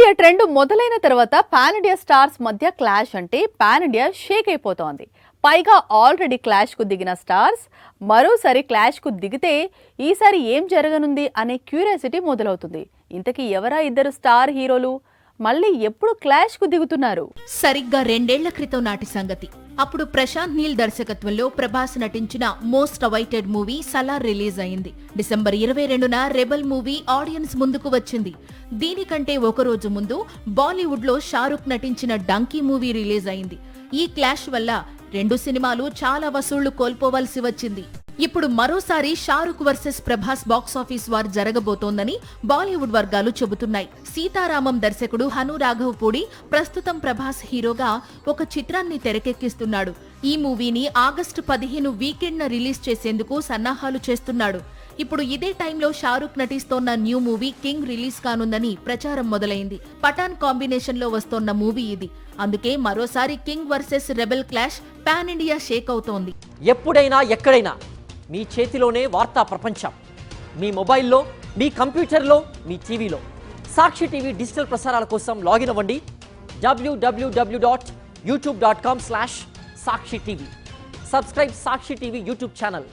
India trend మొదలైన తర్వాత pan India stars మధ్య క్లాష్ అంటే పాన్ ఇండియా షేక్ అయిపోతోంది. పైగా ఆల్రెడీ క్లాష్ కు దిగిన స్టార్స్ మరోసారి క్లాష్ కు దిగితే ఈసారి ఏం జరగనుంది అనే క్యూరియాసిటీ మొదలవుతుంది. ఇంతకీ ఎవరా ఇద్దరు స్టార్ హీరోలు? మళ్ళీ ఎప్పుడు క్లాష్ కు దిగుతున్నారు? సరిగ్గా 2 ఏళ్ల క్రితం నాటి సంగతి. అప్పుడు ప్రశాంత్ నీల్ దర్శకత్వంలో ప్రభాస్ నటించిన most awaited movie Salaar release అయింది. డిసెంబర్ 22న రెబల్ మూవీ ఆడియన్స్ ముందుకు వచ్చింది. దీనికంటే ఒకరోజు ముందు బాలీవుడ్ లో షారుఖ్ నటించిన డంకీ మూవీ రిలీజ్ అయింది. ఈ క్లాష్ వల్ల 2 సినిమాలు చాలా వసూళ్లు కోల్పోవలసి వచ్చింది. ఇప్పుడు మరోసారి Shahrukh versus Prabhas box office war జరగబోతోందని బాలీవుడ్ వర్గాలు చెబుతున్నాయి. సీతారామం దర్శకుడు హను రాఘవ్ పూడి ప్రస్తుతం ప్రభాస్ హీరోగా ఒక చిత్రాన్ని తెరకెక్కిస్తున్నాడు. ఈ మూవీని ఆగస్టు 15 వీకెండ్ న రిలీజ్ చేసేందుకు సన్నాహాలు చేస్తున్నాడు. ఇప్పుడు ఇదే టైంలో షారుఖ్ నటిస్తోన్న న్యూ మూవీ కింగ్ రిలీజ్ కానుందని ప్రచారం మొదలైంది. పఠాన్ కాంబినేషన్ లో వస్తోన్న మూవీ ఇది. అందుకే మరోసారి king versus rebel clash pan India Sheikh అవుతోంది. ఎప్పుడైనా ఎక్కడైనా మీ చేతిలోనే వార్తా ప్రపంచం. మీ మొబైల్లో, మీ కంప్యూటర్లో, మీ టీవీలో. సాక్షి టీవీ డిజిటల్ ప్రసారాల కోసం లాగిన్ అవ్వండి www.youtube.com/సాక్షి టీవీ. సబ్స్క్రైబ్ సాక్షి టీవీ యూట్యూబ్ ఛానల్.